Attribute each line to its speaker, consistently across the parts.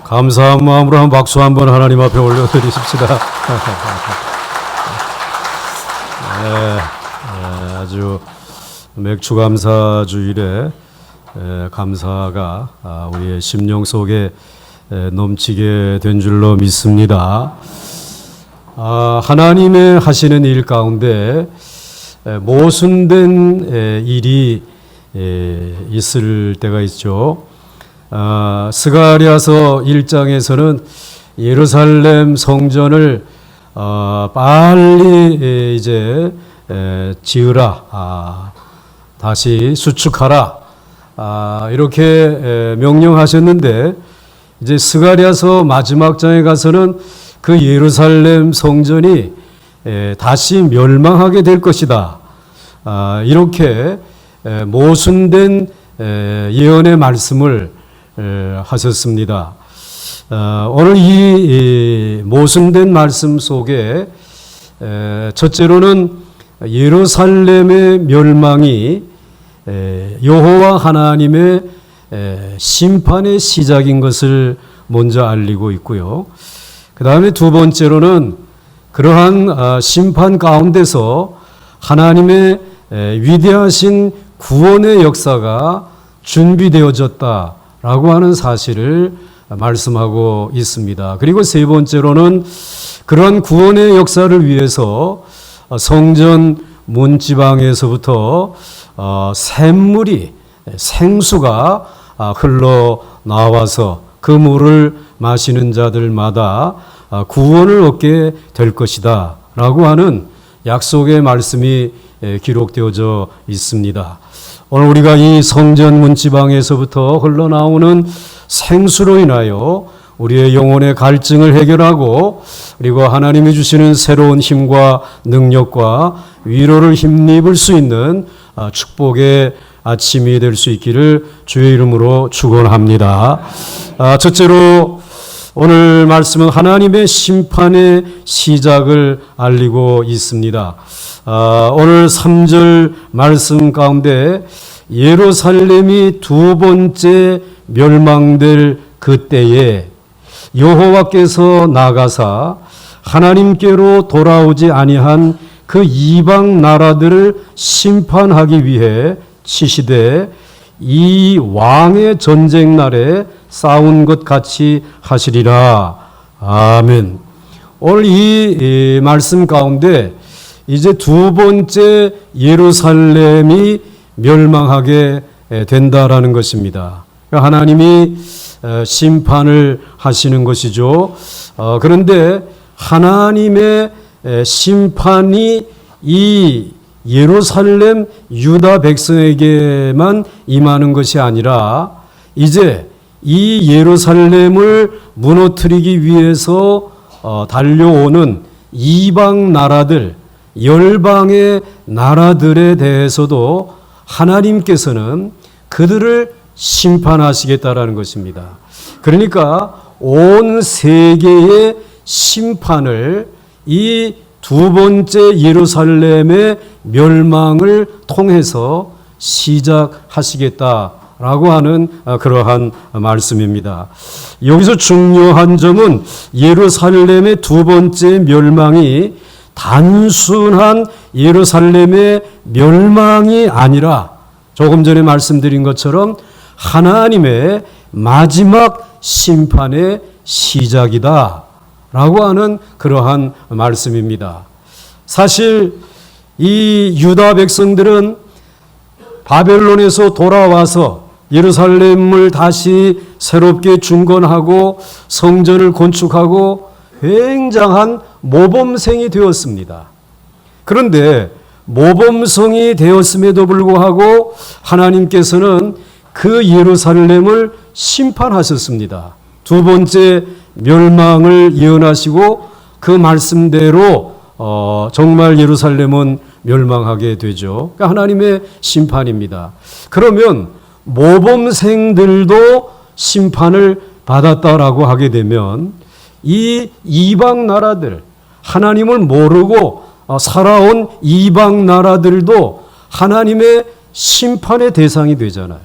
Speaker 1: 감사한 마음으로 한 박수 한번 하나님 앞에 올려드리십시다. 아주 맥추감사 주일에 감사가 우리의 심령 속에 넘치게 된 줄로 믿습니다. 하나님의 하시는 일 가운데 모순된 일이 있을 때가 있죠. 스가랴서 1장에서는 예루살렘 성전을 빨리 이제 지으라, 다시 수축하라, 이렇게 명령하셨는데, 이제 스가랴서 마지막 장에 가서는 그 예루살렘 성전이 다시 멸망하게 될 것이다, 이렇게 모순된 예언의 말씀을 하셨습니다. 오늘 이 모순된 말씀 속에 첫째로는 예루살렘의 멸망이 여호와 하나님의 심판의 시작인 것을 먼저 알리고 있고요. 그 다음에 두 번째로는 그러한 심판 가운데서 하나님의 위대하신 구원의 역사가 준비되어졌다라고 하는 사실을 말씀하고 있습니다. 그리고 세 번째로는 그런 구원의 역사를 위해서 성전 문지방에서부터 샘물이, 생수가 흘러나와서 그 물을 마시는 자들마다 구원을 얻게 될 것이다 라고 하는 약속의 말씀이 기록되어져 있습니다. 오늘 우리가 이 성전 문지방에서부터 흘러나오는 생수로 인하여 우리의 영혼의 갈증을 해결하고, 그리고 하나님이 주시는 새로운 힘과 능력과 위로를 힘입을 수 있는 축복의 아침이 될 수 있기를 주의 이름으로 축원합니다. 첫째로 오늘 말씀은 하나님의 심판의 시작을 알리고 있습니다. 오늘 3절 말씀 가운데 예루살렘이 두 번째 멸망될 그때에 여호와께서 나가사 하나님께로 돌아오지 아니한 그 이방 나라들을 심판하기 위해 치시되 이 왕의 전쟁 날에 싸운 것 같이 하시리라. 아멘. 오늘 이 말씀 가운데 이제 두 번째 예루살렘이 멸망하게 된다라는 것입니다. 하나님이 심판을 하시는 것이죠. 그런데 하나님의 심판이 이 예루살렘 유다 백성에게만 임하는 것이 아니라 이제 이 예루살렘을 무너뜨리기 위해서 달려오는 이방 나라들, 열방의 나라들에 대해서도 하나님께서는 그들을 심판하시겠다라는 것입니다. 그러니까 온 세계의 심판을 이 두 번째 예루살렘의 멸망을 통해서 시작하시겠다라고 하는 그러한 말씀입니다. 여기서 중요한 점은 예루살렘의 두 번째 멸망이 단순한 예루살렘의 멸망이 아니라 조금 전에 말씀드린 것처럼 하나님의 마지막 심판의 시작이다 라고 하는 그러한 말씀입니다. 사실 이 유다 백성들은 바벨론에서 돌아와서 예루살렘을 다시 새롭게 중건하고 성전을 건축하고 굉장한 모범생이 되었습니다. 그런데 모범성이 되었음에도 불구하고 하나님께서는 그 예루살렘을 심판하셨습니다. 두 번째 멸망을 예언하시고 그 말씀대로 정말 예루살렘은 멸망하게 되죠. 그러니까 하나님의 심판입니다. 그러면 모범생들도 심판을 받았다라고 하게 되면 이 이방 나라들, 하나님을 모르고 살아온 이방 나라들도 하나님의 심판의 대상이 되잖아요.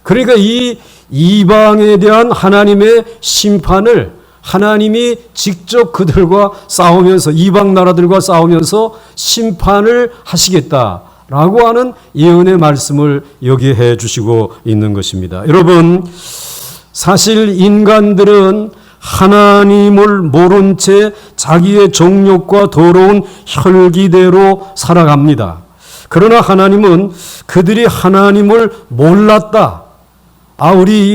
Speaker 1: 그러니까 이 이방에 대한 하나님의 심판을 하나님이 직접 그들과 싸우면서, 이방 나라들과 싸우면서 심판을 하시겠다라고 하는 예언의 말씀을 여기에 해 주시고 있는 것입니다. 여러분, 사실 인간들은 하나님을 모른 채 자기의 정욕과 더러운 혈기대로 살아갑니다. 그러나 하나님은 그들이 하나님을 몰랐다.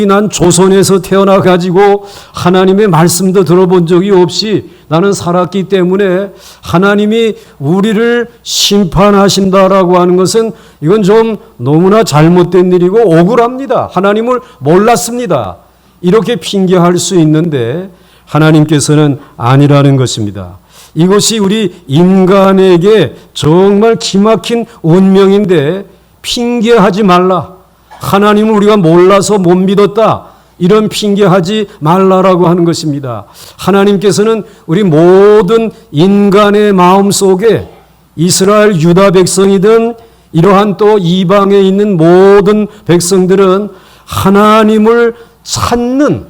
Speaker 1: 난 조선에서 태어나가지고 하나님의 말씀도 들어본 적이 없이 나는 살았기 때문에 하나님이 우리를 심판하신다라고 하는 것은 이건 좀 너무나 잘못된 일이고 억울합니다. 하나님을 몰랐습니다. 이렇게 핑계할 수 있는데 하나님께서는 아니라는 것입니다. 이것이 우리 인간에게 정말 기막힌 운명인데 핑계하지 말라. 하나님을 우리가 몰라서 못 믿었다. 이런 핑계하지 말라라고 하는 것입니다. 하나님께서는 우리 모든 인간의 마음속에 이스라엘 유다 백성이든 이러한 또 이방에 있는 모든 백성들은 하나님을 찾는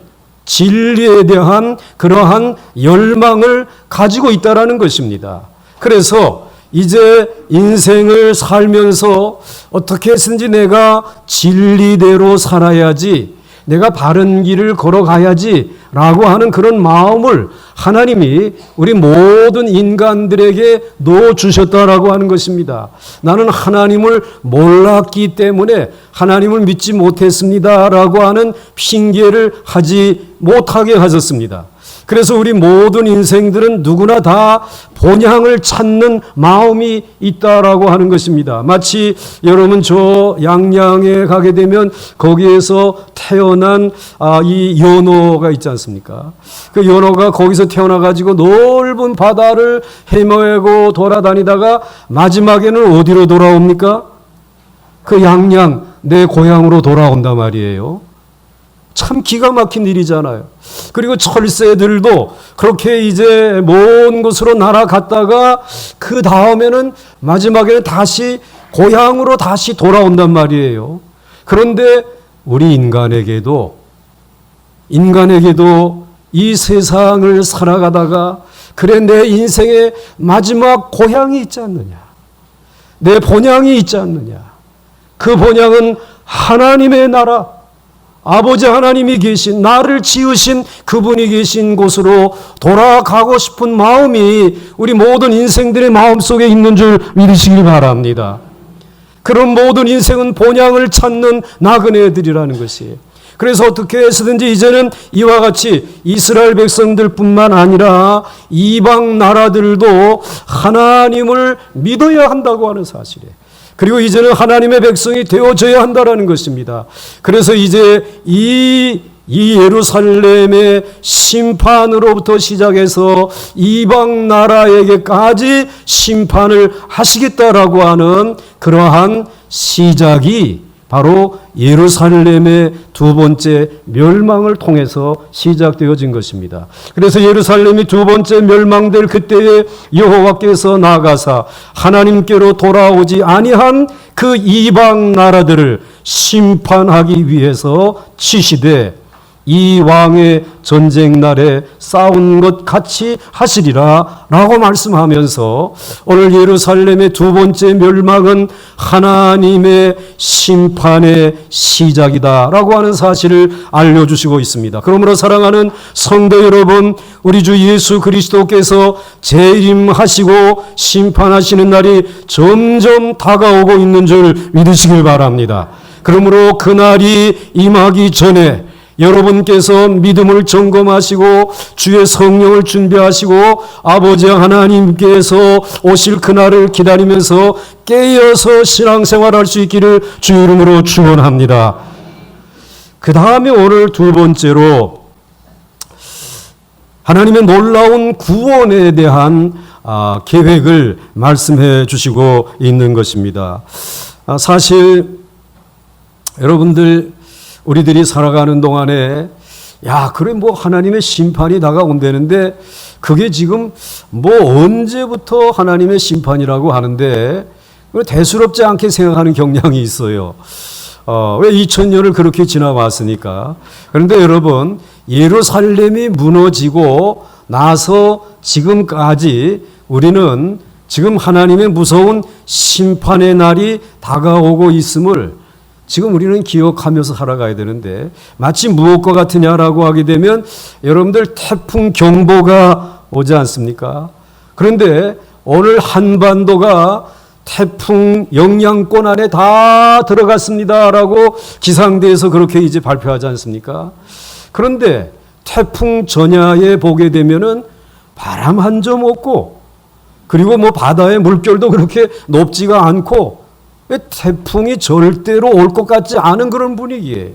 Speaker 1: 진리에 대한 그러한 열망을 가지고 있다라는 것입니다. 그래서 이제 인생을 살면서 어떻게 해서든지 내가 진리대로 살아야지, 내가 바른 길을 걸어가야지 라고 하는 그런 마음을 하나님이 우리 모든 인간들에게 넣어주셨다라고 하는 것입니다. 나는 하나님을 몰랐기 때문에 하나님을 믿지 못했습니다 라고 하는 핑계를 하지 못하게 하셨습니다. 그래서 우리 모든 인생들은 누구나 다 본향을 찾는 마음이 있다라고 하는 것입니다. 마치 여러분 저 양양에 가게 되면 거기에서 태어난 이 연어가 있지 않습니까? 그 연어가 거기서 태어나가지고 넓은 바다를 헤매고 돌아다니다가 마지막에는 어디로 돌아옵니까? 그 양양, 내 고향으로 돌아온단 말이에요. 참 기가 막힌 일이잖아요. 그리고 철새들도 그렇게 이제 먼 곳으로 날아갔다가 그 다음에는 마지막에는 다시 고향으로 다시 돌아온단 말이에요. 그런데 우리 인간에게도 이 세상을 살아가다가 그래 내 인생의 마지막 고향이 있지 않느냐, 내 본향이 있지 않느냐. 그 본향은 하나님의 나라, 아버지 하나님이 계신, 나를 지으신 그분이 계신 곳으로 돌아가고 싶은 마음이 우리 모든 인생들의 마음속에 있는 줄 믿으시길 바랍니다. 그런 모든 인생은 본향을 찾는 나그네들이라는 것이에요. 그래서 어떻게 해서든지 이제는 이와 같이 이스라엘 백성들뿐만 아니라 이방 나라들도 하나님을 믿어야 한다고 하는 사실이에요. 그리고 이제는 하나님의 백성이 되어져야 한다는 것입니다. 그래서 이제 이 예루살렘의 심판으로부터 시작해서 이방 나라에게까지 심판을 하시겠다라고 하는 그러한 시작이 바로 예루살렘의 두 번째 멸망을 통해서 시작되어진 것입니다. 그래서 예루살렘이 두 번째 멸망될 그때에 여호와께서 나아가사 하나님께로 돌아오지 아니한 그 이방 나라들을 심판하기 위해서 치시되 이 왕의 전쟁 날에 싸운 것 같이 하시리라 라고 말씀하면서 오늘 예루살렘의 두 번째 멸망은 하나님의 심판의 시작이다 라고 하는 사실을 알려주시고 있습니다. 그러므로 사랑하는 성도 여러분, 우리 주 예수 그리스도께서 재림하시고 심판하시는 날이 점점 다가오고 있는 줄 믿으시길 바랍니다. 그러므로 그날이 임하기 전에 여러분께서 믿음을 점검하시고 주의 성령을 준비하시고 아버지 하나님께서 오실 그날을 기다리면서 깨어서 신앙생활할 수 있기를 주 이름으로 축원합니다. 그 다음에 오늘 두 번째로 하나님의 놀라운 구원에 대한 계획을 말씀해 주시고 있는 것입니다. 사실 여러분들 우리들이 살아가는 동안에 그래 하나님의 심판이 다가온다는데 그게 지금 언제부터 하나님의 심판이라고 하는데 대수롭지 않게 생각하는 경향이 있어요. 왜 2000년을 그렇게 지나왔으니까. 그런데 여러분, 예루살렘이 무너지고 나서 지금까지 우리는 지금 하나님의 무서운 심판의 날이 다가오고 있음을 지금 우리는 기억하면서 살아가야 되는데, 마치 무엇과 같으냐라고 하게 되면 여러분들 태풍 경보가 오지 않습니까? 그런데 오늘 한반도가 태풍 영향권 안에 다 들어갔습니다라고 기상대에서 그렇게 이제 발표하지 않습니까? 그런데 태풍 전야에 보게 되면은 바람 한 점 없고, 그리고 뭐 바다의 물결도 그렇게 높지가 않고, 태풍이 절대로 올 것 같지 않은 그런 분위기예요.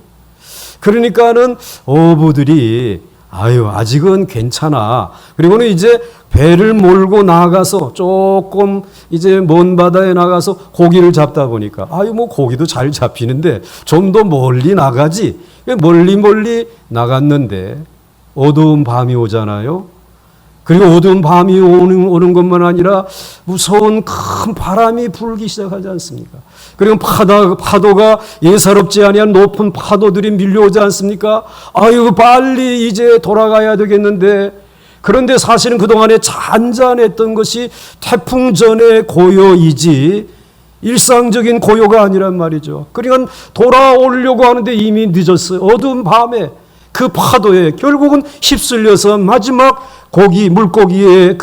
Speaker 1: 그러니까는 어부들이 아직은 괜찮아. 그리고는 이제 배를 몰고 나가서 조금 이제 먼 바다에 나가서 고기를 잡다 보니까 뭐 고기도 잘 잡히는데 좀 더 멀리 나가지. 멀리 나갔는데 어두운 밤이 오잖아요. 그리고 어두운 밤이 오는 것만 아니라 무서운 큰 바람이 불기 시작하지 않습니까? 그리고 파도가 예사롭지 아니한 높은 파도들이 밀려오지 않습니까? 빨리 이제 돌아가야 되겠는데, 그런데 사실은 그동안에 잔잔했던 것이 태풍 전의 고요이지 일상적인 고요가 아니란 말이죠. 그러니까 돌아오려고 하는데 이미 늦었어요. 어두운 밤에 그 파도에 결국은 휩쓸려서 마지막 물고기에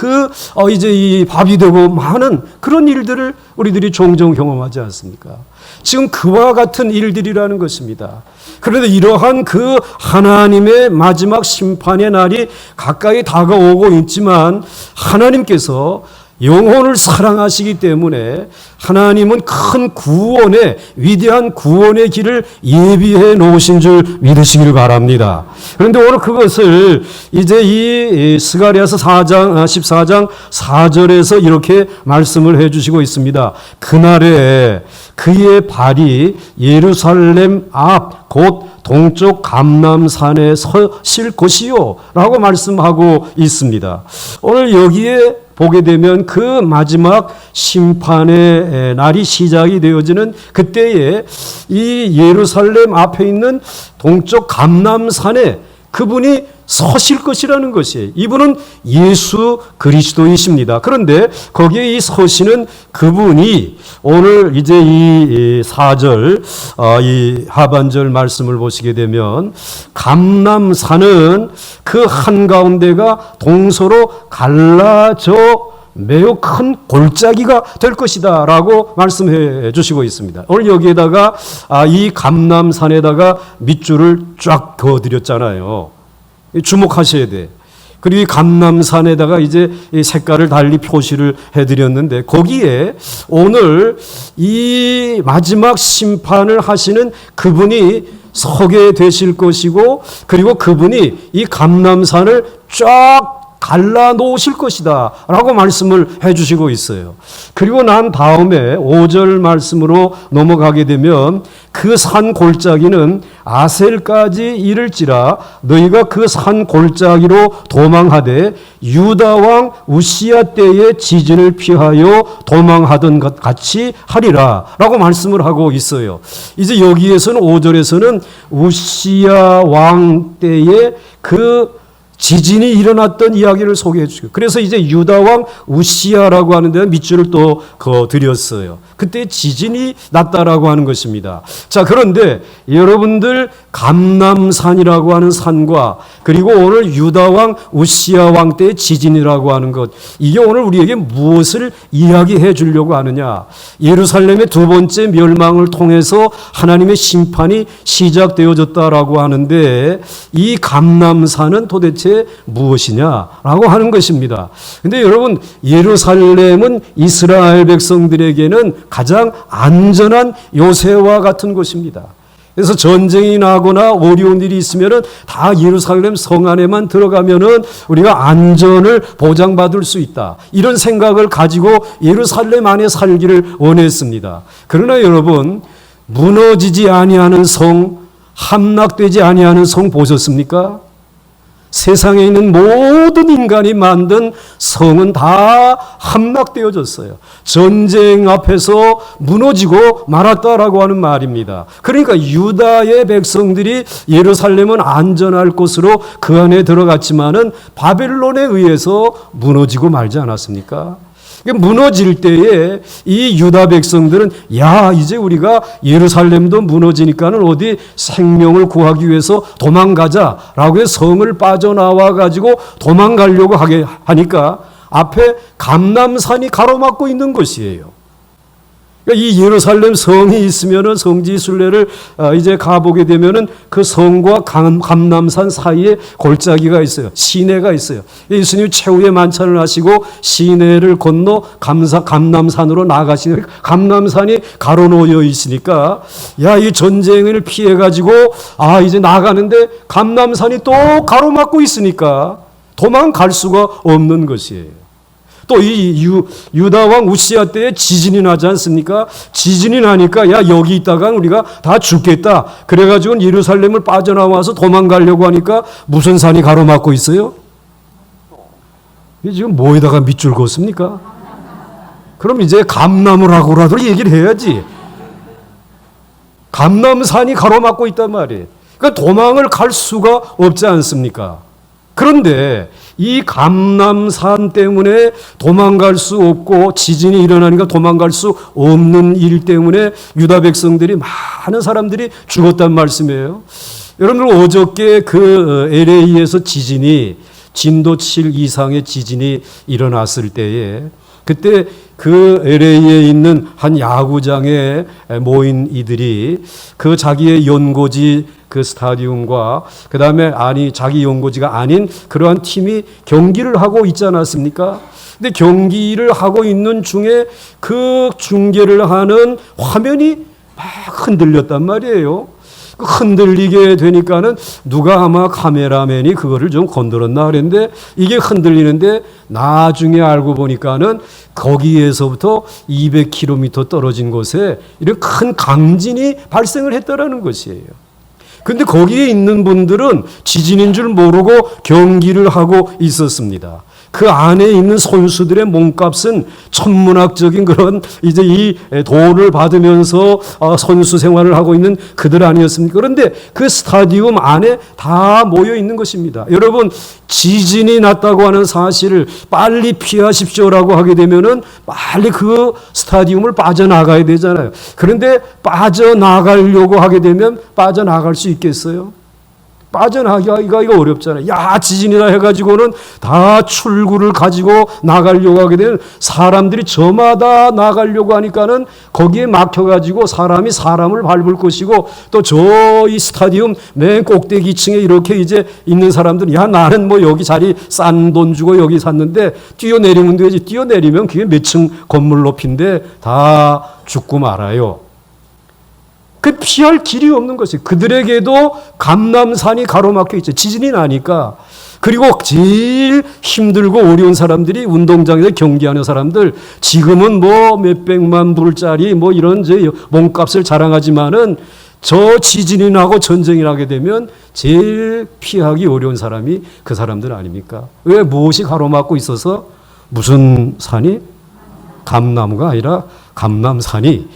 Speaker 1: 이제 이 밥이 되고 많은 그런 일들을 우리들이 종종 경험하지 않습니까? 지금 그와 같은 일들이라는 것입니다. 그런데 이러한 그 하나님의 마지막 심판의 날이 가까이 다가오고 있지만, 하나님께서 영혼을 사랑하시기 때문에 하나님은 큰 구원의, 위대한 구원의 길을 예비해 놓으신 줄 믿으시길 바랍니다. 그런데 오늘 그것을 이제 이 스가랴서 14장 4절에서 이렇게 말씀을 해 주시고 있습니다. 그날에 그의 발이 예루살렘 앞 곧 동쪽 감람산에 서실 것이요 라고 말씀하고 있습니다. 오늘 여기에 보게 되면 그 마지막 심판의 날이 시작이 되어지는 그때에 이 예루살렘 앞에 있는 동쪽 감람산에 그분이 서실 것이라는 것이에요. 이분은 예수 그리스도이십니다. 그런데 거기에 이 서시는 그분이 오늘 이제 이 4절 이 하반절 말씀을 보시게 되면 감람산은 그 한가운데가 동서로 갈라져 매우 큰 골짜기가 될 것이다 라고 말씀해 주시고 있습니다. 오늘 여기에다가 이 감람산에다가 밑줄을 쫙 그어드렸잖아요. 주목하셔야 돼. 그리고 이 감람산에다가 이제 색깔을 달리 표시를 해드렸는데, 거기에 오늘 이 마지막 심판을 하시는 그분이 서게 되실 것이고, 그리고 그분이 이 감람산을 쫙 갈라놓으실 것이다 라고 말씀을 해주시고 있어요. 그리고 난 다음에 5절 말씀으로 넘어가게 되면 그 산 골짜기는 아셀까지 이를지라 너희가 그 산 골짜기로 도망하되 유다 왕 우시야 때의 지진을 피하여 도망하던 것 같이 하리라 라고 말씀을 하고 있어요. 이제 여기에서는 5절에서는 우시야 왕 때의 그 지진이 일어났던 이야기를 소개해 주시고, 그래서 이제 유다 왕 우시야라고 하는 데는 밑줄을 또 그어드렸어요. 그때 지진이 났다라고 하는 것입니다. 자, 그런데 여러분들 감람산이라고 하는 산과 그리고 오늘 유다 왕 우시야 왕 때의 지진이라고 하는 것, 이게 오늘 우리에게 무엇을 이야기해 주려고 하느냐? 예루살렘의 두 번째 멸망을 통해서 하나님의 심판이 시작되어졌다라고 하는데, 이 감람산은 도대체 무엇이냐라고 하는 것입니다. 근데 여러분, 예루살렘은 이스라엘 백성들에게는 가장 안전한 요새와 같은 곳입니다. 그래서 전쟁이 나거나 어려운 일이 있으면은 다 예루살렘 성 안에만 들어가면은 우리가 안전을 보장받을 수 있다. 이런 생각을 가지고 예루살렘 안에 살기를 원했습니다. 그러나 여러분, 무너지지 아니하는 성, 함락되지 아니하는 성 보셨습니까? 세상에 있는 모든 인간이 만든 성은 다 함락되어졌어요. 전쟁 앞에서 무너지고 말았다라고 하는 말입니다. 그러니까 유다의 백성들이 예루살렘은 안전할 곳으로 그 안에 들어갔지만은 바벨론에 의해서 무너지고 말지 않았습니까? 무너질 때에 이 유다 백성들은 야 이제 우리가 예루살렘도 무너지니까는 어디 생명을 구하기 위해서 도망가자라고 해서 성을 빠져나와 가지고 도망가려고 하게 하니까 앞에 감람산이 가로막고 있는 것이에요. 그러니까 이 예루살렘 성이 있으면은 성지 순례를 이제 가보게 되면은 그 성과 감람산 사이에 골짜기가 있어요. 시내가 있어요. 예수님 최후의 만찬을 하시고 시내를 건너 감람산으로 나가시는 감람산이 가로놓여 있으니까 야, 이 전쟁을 피해 가지고 이제 나가는데 감람산이 또 가로막고 있으니까 도망갈 수가 없는 것이에요. 또 이 유다 왕 우시야 때에 지진이 나지 않습니까? 지진이 나니까 야 여기 있다가 우리가 다 죽겠다. 그래가지고 예루살렘을 빠져나와서 도망가려고 하니까 무슨 산이 가로막고 있어요? 지금 뭐에다가 밑줄 긋습니까? 그럼 이제 감나무라고라도 얘기를 해야지. 감람산이 가로막고 있단 말이에요. 그러니까 도망을 갈 수가 없지 않습니까? 그런데 이 감람산 때문에 도망갈 수 없고 지진이 일어나니까 도망갈 수 없는 일 때문에 유다 백성들이 많은 사람들이 죽었단 말씀이에요. 여러분들 어저께 그 LA에서 지진이 진도 7 이상의 지진이 일어났을 때에 그때 그 LA에 있는 한 야구장에 모인 이들이 그 자기의 연고지 그 스타디움과 그 다음에 자기 연고지가 아닌 그러한 팀이 경기를 하고 있지 않았습니까? 근데 경기를 하고 있는 중에 그 중계를 하는 화면이 막 흔들렸단 말이에요. 흔들리게 되니까는 누가 아마 카메라맨이 그거를 좀 건드렸나 그랬는데 이게 흔들리는데 나중에 알고 보니까는 거기에서부터 200km 떨어진 곳에 이런 큰 강진이 발생을 했다라는 것이에요. 근데 거기에 있는 분들은 지진인 줄 모르고 경기를 하고 있었습니다. 그 안에 있는 선수들의 몸값은 천문학적인 그런 이제 이 돈을 받으면서 선수 생활을 하고 있는 그들 아니었습니까? 그런데 그 스타디움 안에 다 모여 있는 것입니다. 여러분, 지진이 났다고 하는 사실을 빨리 피하십시오라고 하게 되면은 빨리 그 스타디움을 빠져나가야 되잖아요. 그런데 빠져나가려고 하게 되면 빠져나갈 수 있겠어요? 빠져나가기가 어렵잖아요. 야, 지진이라 해가지고는 다 출구를 가지고 나가려고 하게 되면 사람들이 저마다 나가려고 하니까는 거기에 막혀가지고 사람이 사람을 밟을 것이고 또 저 이 스타디움 맨 꼭대기층에 이렇게 이제 있는 사람들은 야, 나는 뭐 여기 자리 싼 돈 주고 여기 샀는데 뛰어내리면 되지. 뛰어내리면 그게 몇 층 건물 높이인데 다 죽고 말아요. 그 피할 길이 없는 것이에요. 그들에게도 감람산이 가로막혀 있죠. 지진이 나니까. 그리고 제일 힘들고 어려운 사람들이 운동장에서 경기하는 사람들, 지금은 뭐 몇백만 불짜리 뭐 이런 제 몸값을 자랑하지만은 저 지진이 나고 전쟁이 나게 되면 제일 피하기 어려운 사람이 그 사람들 아닙니까? 왜 무엇이 가로막고 있어서 무슨 산이? 감나무가 아니라 감람산이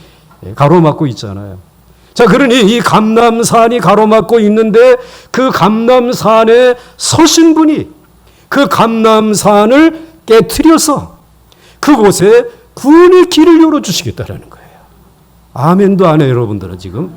Speaker 1: 가로막고 있잖아요. 자, 그러니 이 감람산이 가로막고 있는데 그 감람산에 서신 분이 그 감람산을 깨트려서 그곳에 구원의 길을 열어주시겠다라는 거예요. 아멘도 안 해요, 여러분들은 지금.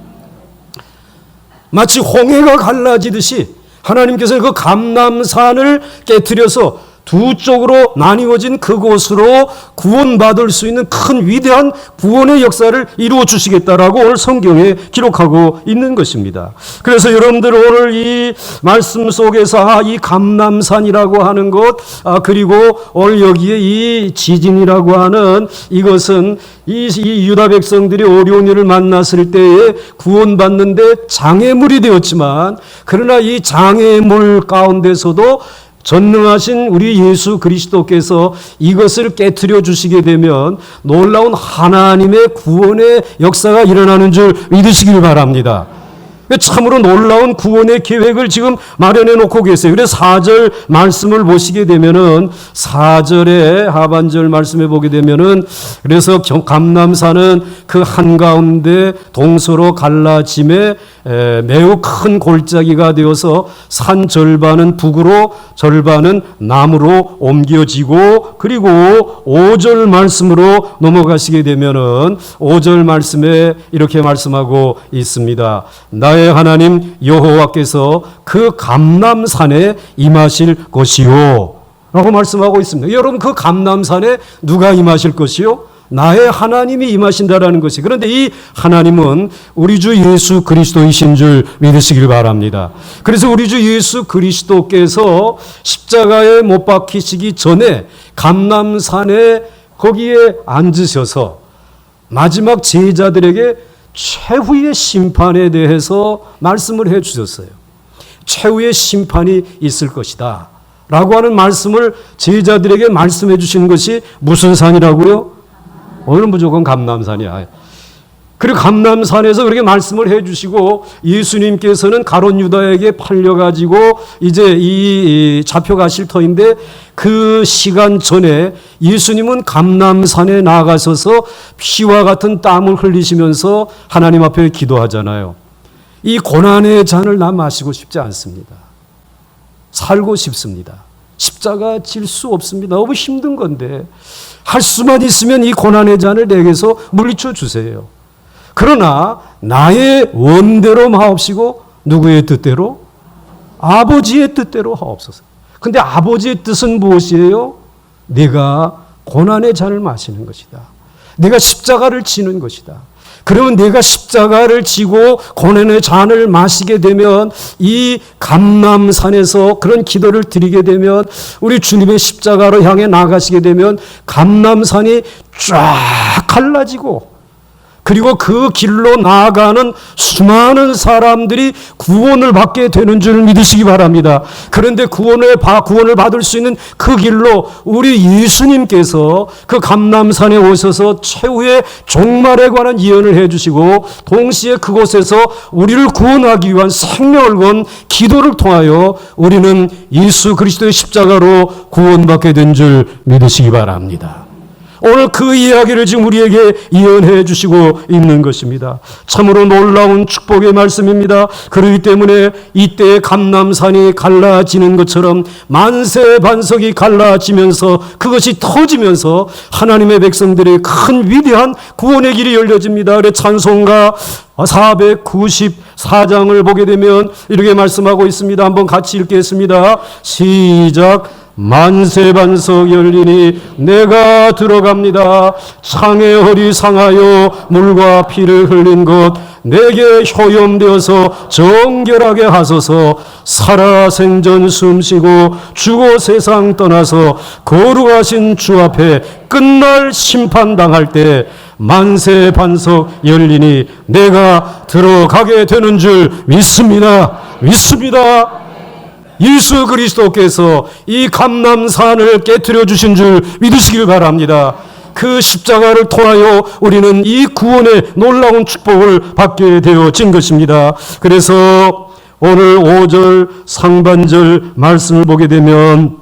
Speaker 1: 마치 홍해가 갈라지듯이 하나님께서는 그 감람산을 깨트려서 두 쪽으로 나뉘어진 그곳으로 구원받을 수 있는 큰 위대한 구원의 역사를 이루어 주시겠다라고 오늘 성경에 기록하고 있는 것입니다. 그래서 여러분들 오늘 이 말씀 속에서 이 감람산이라고 하는 것, 그리고 오늘 여기에 이 지진이라고 하는 이것은 이 유다 백성들이 어려운 일을 만났을 때에 구원받는데 장애물이 되었지만, 그러나 이 장애물 가운데서도 전능하신 우리 예수 그리스도께서 이것을 깨트려 주시게 되면 놀라운 하나님의 구원의 역사가 일어나는 줄 믿으시길 바랍니다. 참으로 놀라운 구원의 계획을 지금 마련해 놓고 계세요. 그래서 4절 말씀을 보시게 되면은 4절의 하반절 말씀에 보게 되면은 그래서 감람산은 그 한가운데 동서로 갈라짐에 매우 큰 골짜기가 되어서 산 절반은 북으로 절반은 남으로 옮겨지고, 그리고 5절 말씀으로 넘어가시게 되면은 5절 말씀에 이렇게 말씀하고 있습니다. 나의 하나님 여호와께서 그 감람산에 임하실 것이요 라고 말씀하고 있습니다. 여러분, 그 감람산에 누가 임하실 것이요? 나의 하나님이 임하신다라는 것이. 그런데 이 하나님은 우리 주 예수 그리스도이신 줄 믿으시길 바랍니다. 그래서 우리 주 예수 그리스도께서 십자가에 못 박히시기 전에 감람산에 거기에 앉으셔서 마지막 제자들에게 최후의 심판에 대해서 말씀을 해 주셨어요. 최후의 심판이 있을 것이다 라고 하는 말씀을 제자들에게 말씀해 주신 것이 무슨 산이라고요? 오늘은 무조건 감람산이야. 그리고 감람산에서 그렇게 말씀을 해 주시고 예수님께서는 가롯 유다에게 팔려가지고 이제 이 잡혀가실 터인데 그 시간 전에 예수님은 감람산에 나가셔서 피와 같은 땀을 흘리시면서 하나님 앞에 기도하잖아요. 이 고난의 잔을 나 마시고 싶지 않습니다. 살고 싶습니다. 십자가 질 수 없습니다. 너무 힘든 건데 할 수만 있으면 이 고난의 잔을 내게서 물리쳐 주세요. 그러나 나의 원대로 마옵시고 누구의 뜻대로? 아버지의 뜻대로 하옵소서. 근데 아버지의 뜻은 무엇이에요? 내가 고난의 잔을 마시는 것이다. 내가 십자가를 지는 것이다. 그러면 내가 십자가를 지고 고난의 잔을 마시게 되면 이 감람산에서 그런 기도를 드리게 되면 우리 주님의 십자가로 향해 나가시게 되면 감람산이 쫙 갈라지고 그리고 그 길로 나아가는 수많은 사람들이 구원을 받게 되는 줄 믿으시기 바랍니다. 그런데 구원을 받을 수 있는 그 길로 우리 예수님께서 그 감람산에 오셔서 최후의 종말에 관한 예언을 해주시고 동시에 그곳에서 우리를 구원하기 위한 생명을 건 기도를 통하여 우리는 예수 그리스도의 십자가로 구원받게 된 줄 믿으시기 바랍니다. 오늘 그 이야기를 지금 우리에게 예언해 주시고 있는 것입니다. 참으로 놀라운 축복의 말씀입니다. 그렇기 때문에 이때 감람산이 갈라지는 것처럼 만세반석이 갈라지면서 그것이 터지면서 하나님의 백성들의 큰 위대한 구원의 길이 열려집니다. 그래서 찬송가 494장을 보게 되면 이렇게 말씀하고 있습니다. 한번 같이 읽겠습니다. 시작. 만세반석 열리니 내가 들어갑니다. 창의 허리 상하여 물과 피를 흘린 것 내게 효염되어서 정결하게 하소서. 살아생전 숨쉬고 죽어 세상 떠나서 거룩하신 주 앞에 끝날 심판당할 때 만세반석 열리니 내가 들어가게 되는 줄 믿습니다. 예수 그리스도께서 이 감람산을 깨트려 주신 줄 믿으시길 바랍니다. 그 십자가를 통하여 우리는 이 구원의 놀라운 축복을 받게 되어진 것입니다. 그래서 오늘 5절 상반절 말씀을 보게 되면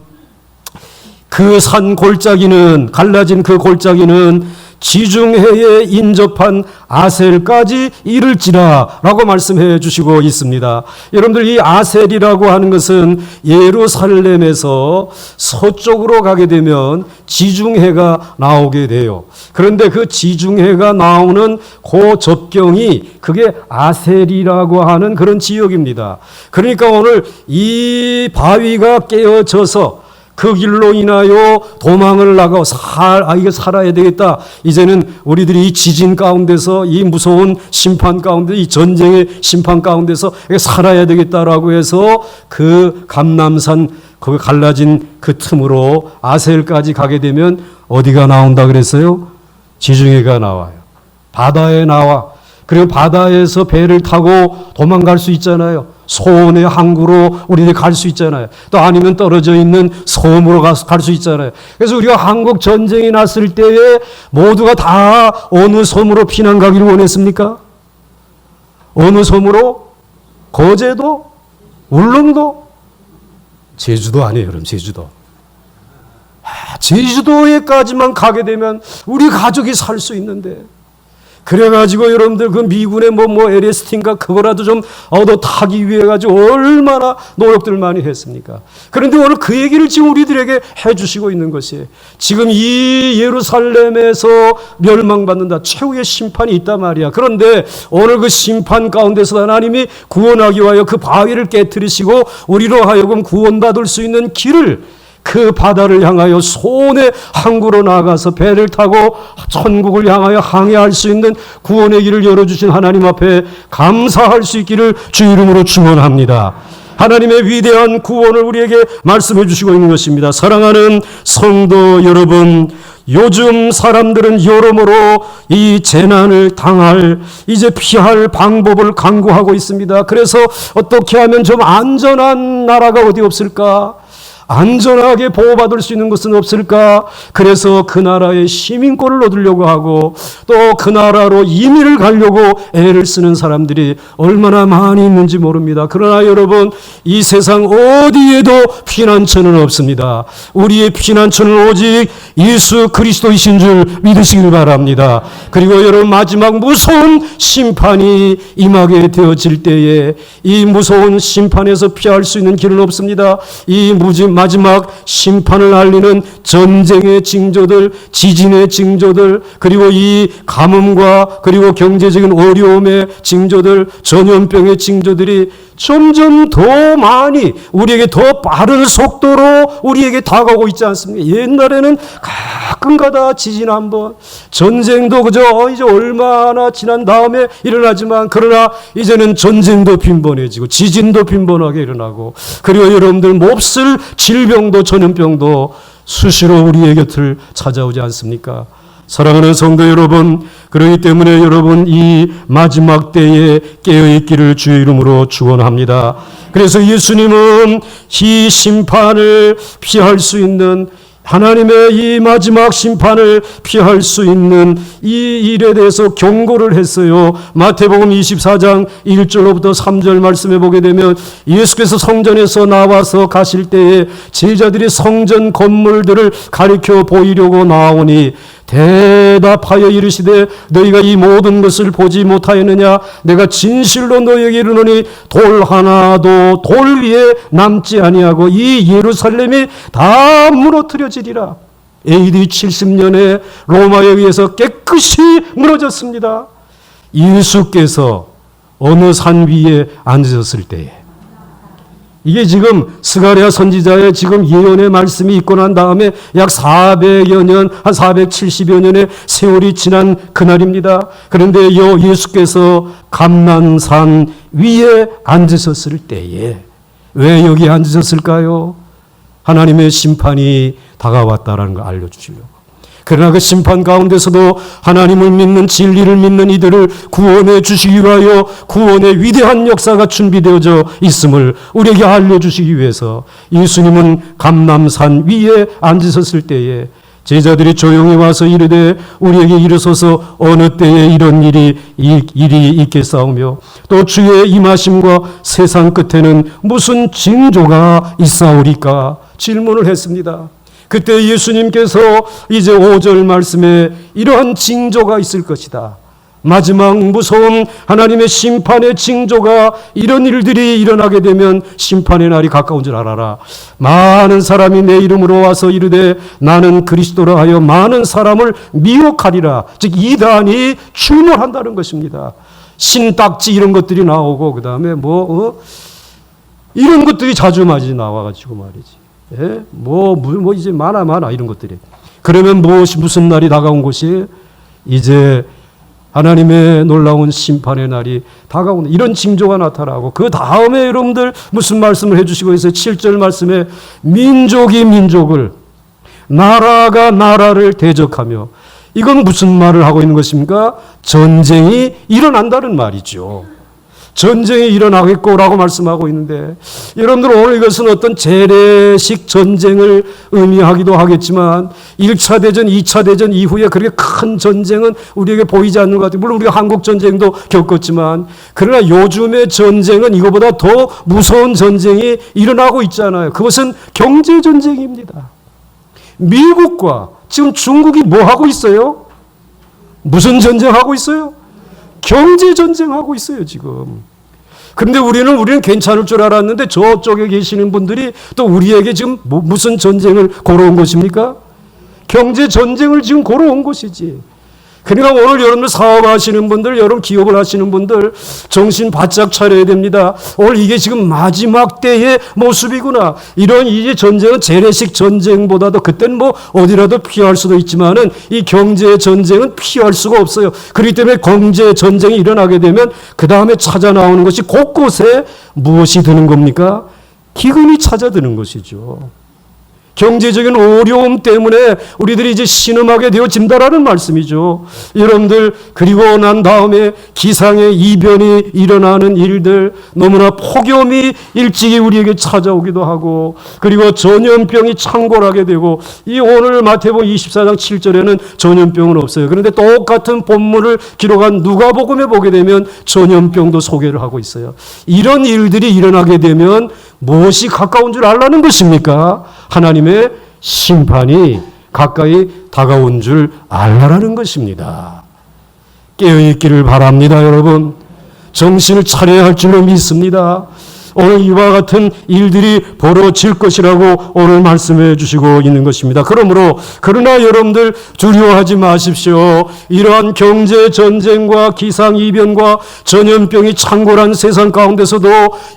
Speaker 1: 그 산 골짜기는 갈라진 그 골짜기는 지중해에 인접한 아셀까지 이를지라 라고 말씀해 주시고 있습니다. 여러분들 이 아셀이라고 하는 것은 예루살렘에서 서쪽으로 가게 되면 지중해가 나오게 돼요. 그런데 그 지중해가 나오는 그 접경이 그게 아셀이라고 하는 그런 지역입니다. 그러니까 오늘 이 바위가 깨어져서 그 길로 인하여 도망을 나가고 이거 살아야 되겠다. 이제는 우리들이 이 지진 가운데서 이 무서운 심판 가운데 이 전쟁의 심판 가운데서 살아야 되겠다라고 해서 그 감람산 그 갈라진 그 틈으로 아셀까지 가게 되면 어디가 나온다 그랬어요? 지중해가 나와요. 바다에 나와. 그리고 바다에서 배를 타고 도망갈 수 있잖아요. 소원의 항구로 우리들이 갈 수 있잖아요. 또 아니면 떨어져 있는 섬으로 갈 수 있잖아요. 그래서 우리가 한국 전쟁이 났을 때에 모두가 다 어느 섬으로 피난 가기를 원했습니까? 어느 섬으로? 거제도, 울릉도, 제주도 아니에요, 여러분. 제주도. 제주도에까지만 가게 되면 우리 가족이 살 수 있는데, 그래가지고 여러분들 그 미군의 LST인가 그거라도 좀 얻어 타기 위해 가지고 얼마나 노력들 많이 했습니까? 그런데 오늘 그 얘기를 지금 우리들에게 해주시고 있는 것이, 지금 이 예루살렘에서 멸망받는다, 최후의 심판이 있단 말이야. 그런데 오늘 그 심판 가운데서 하나님이 구원하기 위하여 그 바위를 깨뜨리시고 우리로 하여금 구원받을 수 있는 길을, 그 바다를 향하여 손에 항구로 나가서 배를 타고 천국을 향하여 항해할 수 있는 구원의 길을 열어주신 하나님 앞에 감사할 수 있기를 주 이름으로 축원합니다. 하나님의 위대한 구원을 우리에게 말씀해 주시고 있는 것입니다. 사랑하는 성도 여러분, 요즘 사람들은 여러모로 이 재난을 당할, 이제 피할 방법을 강구하고 있습니다. 그래서 어떻게 하면 좀 안전한 나라가 어디 없을까? 안전하게 보호받을 수 있는 것은 없을까? 그래서 그 나라의 시민권을 얻으려고 하고 또 그 나라로 이민을 가려고 애를 쓰는 사람들이 얼마나 많이 있는지 모릅니다. 그러나 여러분, 이 세상 어디에도 피난처는 없습니다. 우리의 피난처는 오직 예수 그리스도이신 줄 믿으시길 바랍니다. 그리고 여러분, 마지막 무서운 심판이 임하게 되어질 때에 이 무서운 심판에서 피할 수 있는 길은 없습니다. 이 마지막 심판을 알리는 전쟁의 징조들, 지진의 징조들, 그리고 이 가뭄과 그리고 경제적인 어려움의 징조들, 전염병의 징조들이 점점 더 많이 우리에게 더 빠른 속도로 우리에게 다가오고 있지 않습니까? 옛날에는 가끔가다 지진 한번, 전쟁도 그저 이제 얼마나 지난 다음에 일어나지만, 그러나 이제는 전쟁도 빈번해지고 지진도 빈번하게 일어나고, 그리고 여러분들 몹쓸 질병도 전염병도 수시로 우리의 곁을 찾아오지 않습니까? 사랑하는 성도 여러분, 그렇기 때문에 여러분, 이 마지막 때에 깨어있기를 주의 이름으로 축원합니다. 그래서 예수님은 이 심판을 피할 수 있는, 하나님의 이 마지막 심판을 피할 수 있는 이 일에 대해서 경고를 했어요. 마태복음 24장 1절로부터 3절 말씀해 보게 되면, 예수께서 성전에서 나와서 가실 때에 제자들이 성전 건물들을 가리켜 보이려고 나오니 대답하여 이르시되 너희가 이 모든 것을 보지 못하였느냐? 내가 진실로 너희에게 이르노니 돌 하나도 돌 위에 남지 아니하고 이 예루살렘이 다 무너뜨려지리라. AD 70년에 로마에 의해서 깨끗이 무너졌습니다. 예수께서 어느 산 위에 앉으셨을 때에, 이게 지금 스가랴 선지자의 지금 예언의 말씀이 있고 난 다음에 약 400여 년, 한 470여 년의 세월이 지난 그날입니다. 그런데 예수께서 감난산 위에 앉으셨을 때에, 왜 여기 앉으셨을까요? 하나님의 심판이 다가왔다라는 걸 알려주시려고. 그러나 그 심판 가운데서도 하나님을 믿는, 진리를 믿는 이들을 구원해 주시기 위하여 구원의 위대한 역사가 준비되어져 있음을 우리에게 알려주시기 위해서 예수님은 감람산 위에 앉으셨을 때에 제자들이 조용히 와서 이르되 우리에게 이르소서 어느 때에 이런 일이 있겠사오며 또 주의 임하심과 세상 끝에는 무슨 징조가 있사오리까? 질문을 했습니다. 그때 예수님께서 이제 5절 말씀에 이러한 징조가 있을 것이다. 마지막 무서운 하나님의 심판의 징조가, 이런 일들이 일어나게 되면 심판의 날이 가까운 줄 알아라. 많은 사람이 내 이름으로 와서 이르되 나는 그리스도라 하여 많은 사람을 미혹하리라. 즉 이단이 출몰한다는 것입니다. 신딱지 이런 것들이 나오고 그 다음에 이런 것들이 자주 나와가지고 말이지. 예? 이제 많아 이런 것들이. 그러면 무슨 날이 다가온 것이, 이제 하나님의 놀라운 심판의 날이 다가오는 이런 징조가 나타나고, 그 다음에 여러분들 무슨 말씀을 해주시고 있어요? 7절 말씀에 민족이 민족을, 나라가 나라를 대적하며, 이건 무슨 말을 하고 있는 것입니까? 전쟁이 일어난다는 말이죠. 전쟁이 일어나겠고라고 말씀하고 있는데, 여러분들 오늘 이것은 어떤 재래식 전쟁을 의미하기도 하겠지만 1차 대전, 2차 대전 이후에 그렇게 큰 전쟁은 우리에게 보이지 않는 것 같아요. 물론 우리가 한국 전쟁도 겪었지만, 그러나 요즘의 전쟁은 이거보다 더 무서운 전쟁이 일어나고 있잖아요. 그것은 경제 전쟁입니다. 미국과 지금 중국이 뭐 하고 있어요? 무슨 전쟁하고 있어요? 경제 전쟁하고 있어요, 지금. 그런데 우리는 괜찮을 줄 알았는데 저쪽에 계시는 분들이 또 우리에게 지금 무슨 전쟁을 걸어온 것입니까? 경제 전쟁을 지금 걸어온 것이지. 그러니까 오늘 여러분들 사업하시는 분들, 여러분 기업을 하시는 분들 정신 바짝 차려야 됩니다. 오늘 이게 지금 마지막 때의 모습이구나. 이런 이제 전쟁은 재래식 전쟁보다도 그때는 뭐 어디라도 피할 수도 있지만은 이 경제 전쟁은 피할 수가 없어요. 그렇기 때문에 경제 전쟁이 일어나게 되면 그 다음에 찾아 나오는 것이 곳곳에 무엇이 드는 겁니까? 기근이 찾아드는 것이죠. 경제적인 어려움 때문에 우리들이 이제 신음하게 되어진다라는 말씀이죠. 여러분들, 그리고 난 다음에 기상의 이변이 일어나는 일들, 너무나 폭염이 일찍이 우리에게 찾아오기도 하고, 그리고 전염병이 창궐하게 되고, 이 오늘 마태복음 24장 7절에는 전염병은 없어요. 그런데 똑같은 본문을 기록한 누가복음에 보게 되면 전염병도 소개를 하고 있어요. 이런 일들이 일어나게 되면 무엇이 가까운 줄 알라는 것입니까? 하나님의 심판이 가까이 다가온 줄 알라는 것입니다. 깨어있기를 바랍니다, 여러분. 정신을 차려야 할 줄로 믿습니다. 오늘 이와 같은 일들이 벌어질 것이라고 오늘 말씀해 주시고 있는 것입니다. 그러나 여러분들 두려워하지 마십시오. 이러한 경제 전쟁과 기상이변과 전염병이 창궐한 세상 가운데서도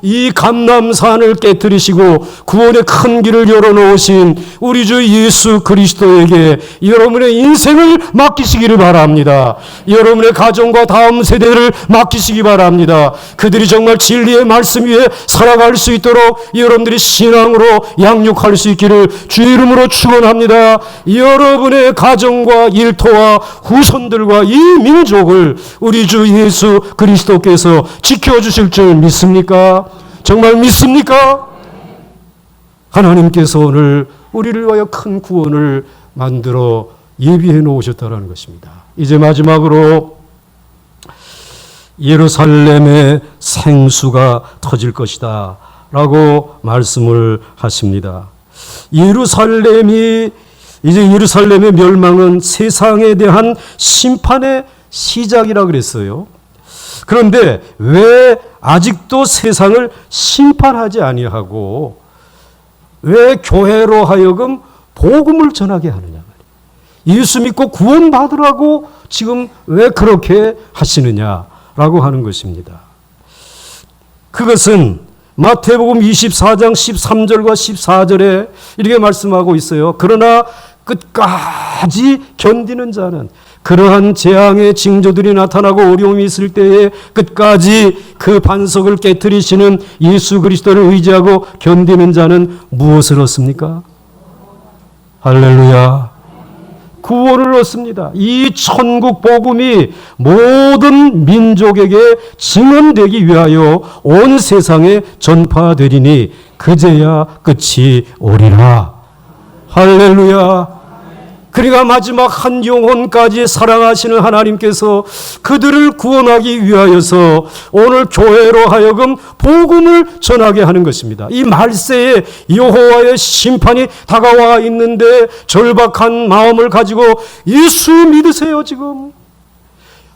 Speaker 1: 이 감람산을 깨뜨리시고 구원의 큰 길을 열어놓으신 우리 주 예수 그리스도에게 여러분의 인생을 맡기시기를 바랍니다. 여러분의 가정과 다음 세대를 맡기시기 바랍니다. 그들이 정말 진리의 말씀 위에 살아갈 수 있도록 여러분들이 신앙으로 양육할 수 있기를 주의 이름으로 축원합니다. 여러분의 가정과 일터와 후손들과 이 민족을 우리 주 예수 그리스도께서 지켜주실 줄 믿습니까? 정말 믿습니까? 하나님께서 오늘 우리를 위하여 큰 구원을 만들어 예비해 놓으셨다는 것입니다. 이제 마지막으로 예루살렘의 생수가 터질 것이다 라고 말씀을 하십니다. 예루살렘의 멸망은 세상에 대한 심판의 시작이라 그랬어요. 그런데 왜 아직도 세상을 심판하지 아니하고 왜 교회로 하여금 복음을 전하게 하느냐? 예수 믿고 구원받으라고 지금 왜 그렇게 하시느냐라고 하는 것입니다. 그것은 마태복음 24장 13절과 14절에 이렇게 말씀하고 있어요. 그러나 끝까지 견디는 자는, 그러한 재앙의 징조들이 나타나고 어려움이 있을 때에 끝까지 그 반석을 깨트리시는 예수 그리스도를 의지하고 견디는 자는 무엇을 얻습니까? 할렐루야. 구원을 얻습니다. 이 천국 복음이 모든 민족에게 증언되기 위하여 온 세상에 전파되리니 그제야 끝이 오리라. 할렐루야. 그러니까 마지막 한 영혼까지 사랑하시는 하나님께서 그들을 구원하기 위하여서 오늘 교회로 하여금 복음을 전하게 하는 것입니다. 이 말세에 여호와의 심판이 다가와 있는데 절박한 마음을 가지고 예수 믿으세요. 지금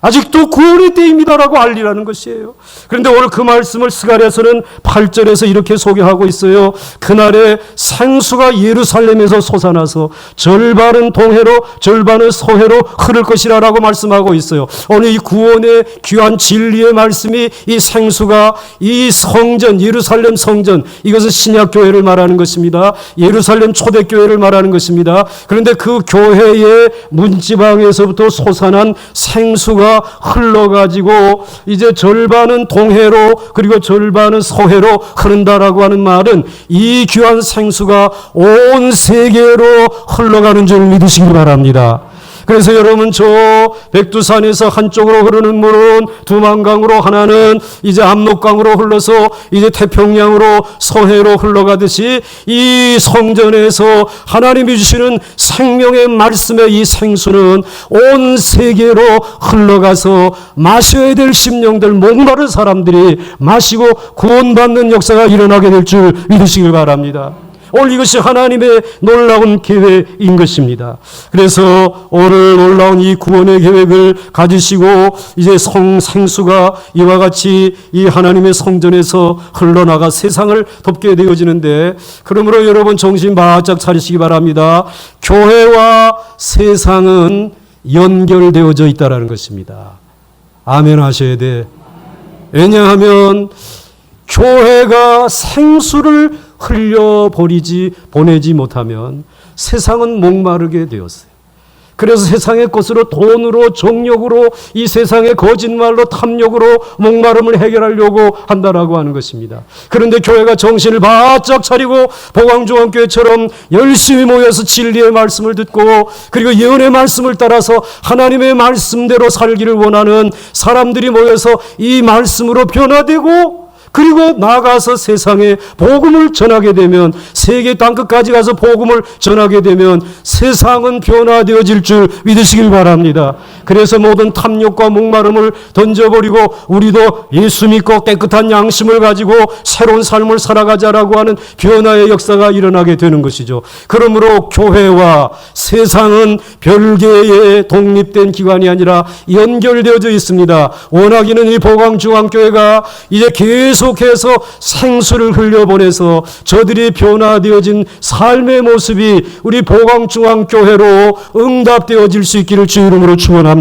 Speaker 1: 아직도 구원의 때입니다라고 알리라는 것이에요. 그런데 오늘 그 말씀을 스가랴서는 8절에서 이렇게 소개하고 있어요. 그날에 생수가 예루살렘에서 솟아나서 절반은 동해로 절반은 서해로 흐를 것이라 라고 말씀하고 있어요. 오늘 이 구원의 귀한 진리의 말씀이 이 생수가 이 성전, 예루살렘 성전, 이것은 신약교회를 말하는 것입니다. 예루살렘 초대교회를 말하는 것입니다. 그런데 그 교회의 문지방에서부터 솟아난 생수가 흘러가지고 이제 절반은 동해로 그리고 절반은 서해로 흐른다라고 하는 말은 이 귀한 생수가 온 세계로 흘러가는 줄 믿으시기 바랍니다. 그래서 여러분 저 백두산에서 한쪽으로 흐르는 물은 두만강으로, 하나는 이제 압록강으로 흘러서 이제 태평양으로 서해로 흘러가듯이 이 성전에서 하나님이 주시는 생명의 말씀의 이 생수는 온 세계로 흘러가서 마셔야 될 심령들, 목마른 사람들이 마시고 구원받는 역사가 일어나게 될 줄 믿으시길 바랍니다. 오늘 이것이 하나님의 놀라운 계획인 것입니다. 그래서 오늘 놀라운 이 구원의 계획을 가지시고 이제 생수가 이와 같이 이 하나님의 성전에서 흘러나가 세상을 덮게 되어지는데, 그러므로 여러분 정신 바짝 차리시기 바랍니다. 교회와 세상은 연결되어져 있다는 것입니다. 아멘 하셔야 돼. 왜냐하면 교회가 생수를 보내지 못하면 세상은 목마르게 되었어요. 그래서 세상의 것으로, 돈으로, 정욕으로, 이 세상의 거짓말로, 탐욕으로 목마름을 해결하려고 한다라고 하는 것입니다. 그런데 교회가 정신을 바짝 차리고 보광중앙교회처럼 열심히 모여서 진리의 말씀을 듣고 그리고 예언의 말씀을 따라서 하나님의 말씀대로 살기를 원하는 사람들이 모여서 이 말씀으로 변화되고, 그리고 나가서 세상에 복음을 전하게 되면, 세계 땅끝까지 가서 복음을 전하게 되면 세상은 변화되어질 줄 믿으시길 바랍니다. 그래서 모든 탐욕과 목마름을 던져버리고 우리도 예수 믿고 깨끗한 양심을 가지고 새로운 삶을 살아가자라고 하는 변화의 역사가 일어나게 되는 것이죠. 그러므로 교회와 세상은 별개의 독립된 기관이 아니라 연결되어져 있습니다. 원하기는 이 보광중앙교회가 이제 계속해서 생수를 흘려보내서 저들이 변화되어진 삶의 모습이 우리 보광중앙교회로 응답되어질 수 있기를 주 이름으로 축원합니다.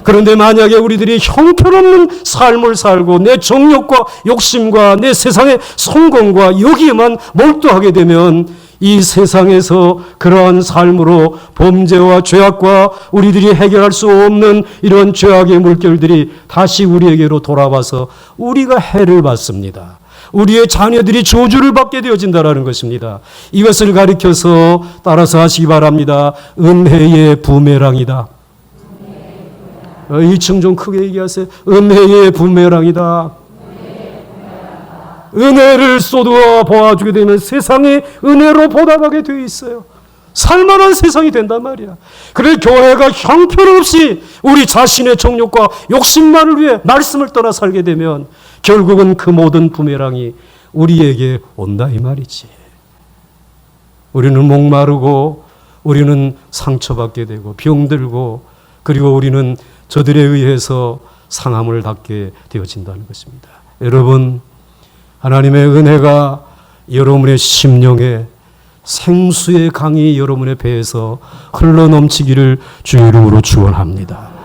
Speaker 1: 그런데 만약에 우리들이 형편없는 삶을 살고 내 정욕과 욕심과 내 세상의 성공과 여기에만 몰두하게 되면 이 세상에서 그러한 삶으로 범죄와 죄악과 우리들이 해결할 수 없는 이런 죄악의 물결들이 다시 우리에게로 돌아와서 우리가 해를 받습니다. 우리의 자녀들이 저주를 받게 되어진다는 것입니다. 이것을 가리켜서 따라서 하시기 바랍니다. 은혜의 부메랑이다. 2층 좀 크게 얘기하세요. 은혜의 부메랑이다. 은혜를 쏟아 보아주게 되면 세상이 은혜로 보답하게 되어 있어요. 살만한 세상이 된단 말이야. 그래서 교회가 형편없이 우리 자신의 정욕과 욕심만을 위해 말씀을 떠나 살게 되면 결국은 그 모든 부메랑이 우리에게 온다 이 말이지. 우리는 목마르고 우리는 상처받게 되고 병들고, 그리고 우리는 저들에 의해서 상함을 받게 되어진다는 것입니다. 여러분, 하나님의 은혜가 여러분의 심령에 생수의 강이 여러분의 배에서 흘러넘치기를 주 이름으로 축원합니다.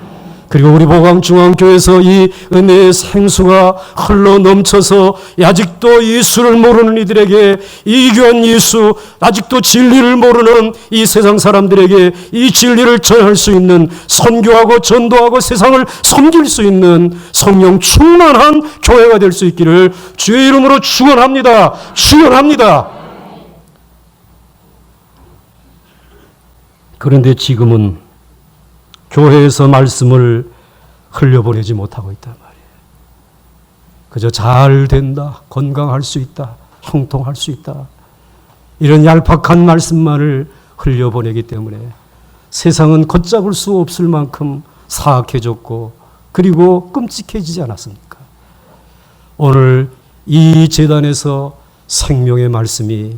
Speaker 1: 그리고 우리 보광중앙교회에서 이 은혜의 생수가 흘러넘쳐서 아직도 예수를 모르는 이들에게, 이귀한 예수, 아직도 진리를 모르는 이 세상 사람들에게 이 진리를 전할 수 있는, 선교하고 전도하고 세상을 섬길 수 있는 성령 충만한 교회가 될 수 있기를 주의 이름으로 축원합니다. 축원합니다. 그런데 지금은 교회에서 말씀을 흘려보내지 못하고 있단 말이에요. 그저 잘 된다, 건강할 수 있다, 형통할 수 있다, 이런 얄팍한 말씀만을 흘려보내기 때문에 세상은 걷잡을 수 없을 만큼 사악해졌고 그리고 끔찍해지지 않았습니까? 오늘 이 제단에서 생명의 말씀이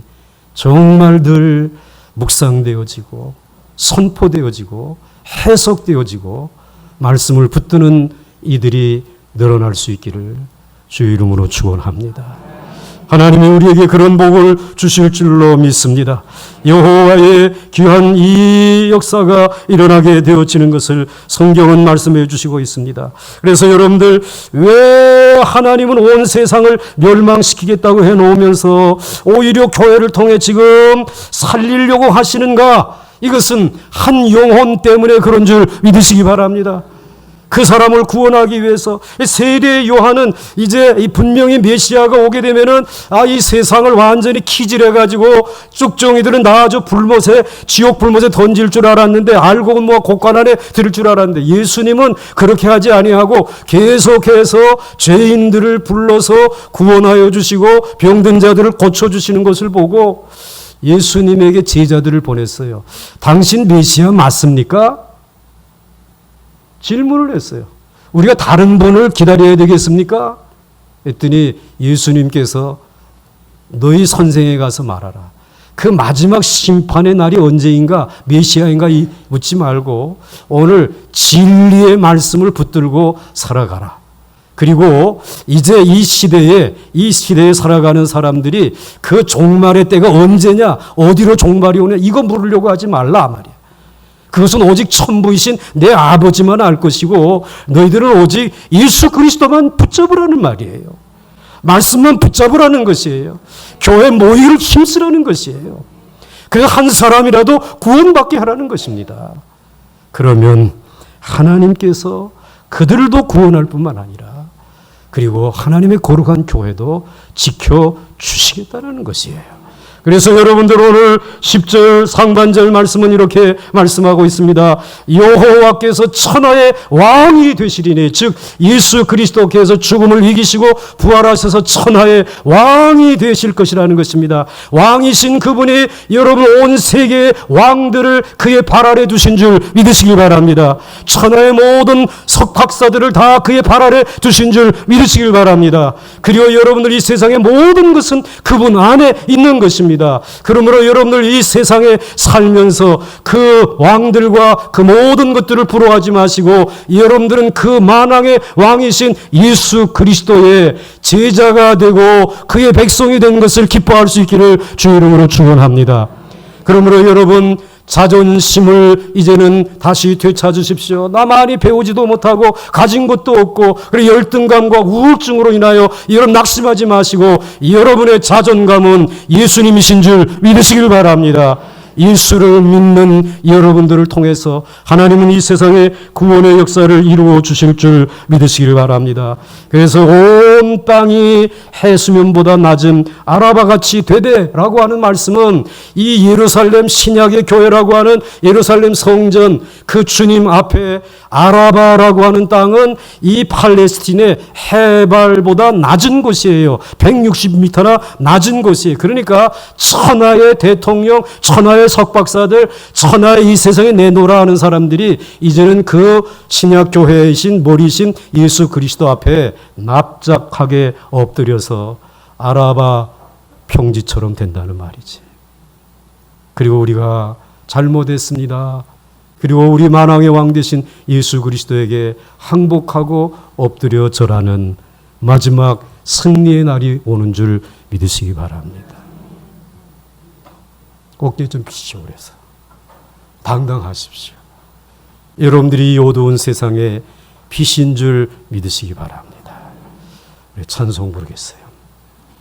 Speaker 1: 정말 늘 묵상되어지고 선포되어지고 해석되어지고 말씀을 붙드는 이들이 늘어날 수 있기를 주 이름으로 축원합니다. 하나님이 우리에게 그런 복을 주실 줄로 믿습니다. 여호와의 귀한 이 역사가 일어나게 되어지는 것을 성경은 말씀해 주시고 있습니다. 그래서 여러분들, 왜 하나님은 온 세상을 멸망시키겠다고 해놓으면서 오히려 교회를 통해 지금 살리려고 하시는가? 이것은 한 영혼 때문에 그런 줄 믿으시기 바랍니다. 그 사람을 구원하기 위해서 세례 요한은 이제 분명히 메시아가 오게 되면은 이 세상을 완전히 키질해가지고 쭉정이들은 다 저 불못에 지옥 불못에 던질 줄 알았는데 알고 뭐 곳간 안에 들을 줄 알았는데 예수님은 그렇게 하지 아니하고 계속해서 죄인들을 불러서 구원하여 주시고 병든 자들을 고쳐주시는 것을 보고 예수님에게 제자들을 보냈어요. 당신 메시아 맞습니까? 질문을 했어요. 우리가 다른 분을 기다려야 되겠습니까? 했더니 예수님께서 너희 선생에 가서 말하라. 그 마지막 심판의 날이 언제인가 메시아인가 묻지 말고 오늘 진리의 말씀을 붙들고 살아가라. 그리고 이제 이 시대에 살아가는 사람들이 그 종말의 때가 언제냐, 어디로 종말이 오냐, 이거 물으려고 하지 말라 말이야. 그것은 오직 천부이신 내 아버지만 알 것이고 너희들은 오직 예수 그리스도만 붙잡으라는 말이에요. 말씀만 붙잡으라는 것이에요. 교회 모이를 힘쓰라는 것이에요. 그 한 사람이라도 구원받게 하라는 것입니다. 그러면 하나님께서 그들도 구원할 뿐만 아니라 그리고 하나님의 거룩한 교회도 지켜주시겠다는 것이에요. 그래서 여러분들 오늘 10절 상반절 말씀은 이렇게 말씀하고 있습니다. 여호와께서 천하의 왕이 되시리니 즉 예수 그리스도께서 죽음을 이기시고 부활하셔서 천하의 왕이 되실 것이라는 것입니다. 왕이신 그분이 여러분 온 세계의 왕들을 그의 발 아래 두신 줄 믿으시기 바랍니다. 천하의 모든 석학사들을 다 그의 발 아래 두신 줄 믿으시길 바랍니다. 그리고 여러분들 이 세상의 모든 것은 그분 안에 있는 것입니다. 그러므로 여러분들 이 세상에 살면서 그 왕들과 그 모든 것들을 부러워하지 마시고 여러분들은 그 만왕의 왕이신 예수 그리스도의 제자가 되고 그의 백성이 된 것을 기뻐할 수 있기를 주 이름으로 축원합니다. 그러므로 여러분 자존심을 이제는 다시 되찾으십시오. 나 많이 배우지도 못하고 가진 것도 없고 그리고 열등감과 우울증으로 인하여 여러분 낙심하지 마시고 여러분의 자존감은 예수님이신 줄 믿으시길 바랍니다. 예수를 믿는 여러분들을 통해서 하나님은 이 세상에 구원의 역사를 이루어 주실 줄 믿으시길 바랍니다. 그래서 온 땅이 해수면보다 낮은 아라바같이 되되라고 하는 말씀은 이 예루살렘 신약의 교회라고 하는 예루살렘 성전 그 주님 앞에 아라바라고 하는 땅은 이 팔레스틴의 해발보다 낮은 곳이에요. 160m나 낮은 곳이에요. 그러니까 천하의 대통령, 천하의 석박사들, 천하의 이 세상에 내놓으라 하는 사람들이 이제는 그 신약교회이신 머리신 예수 그리스도 앞에 납작하게 엎드려서 아라바 평지처럼 된다는 말이지. 그리고 우리가 잘못했습니다. 그리고 우리 만왕의 왕 되신 예수 그리스도에게 항복하고 엎드려 절하는 마지막 승리의 날이 오는 줄 믿으시기 바랍니다. 어깨 좀 피시오 그래서 당당하십시오. 여러분들이 이 어두운 세상에 빛인 줄 믿으시기 바랍니다. 우리 찬송 부르겠어요.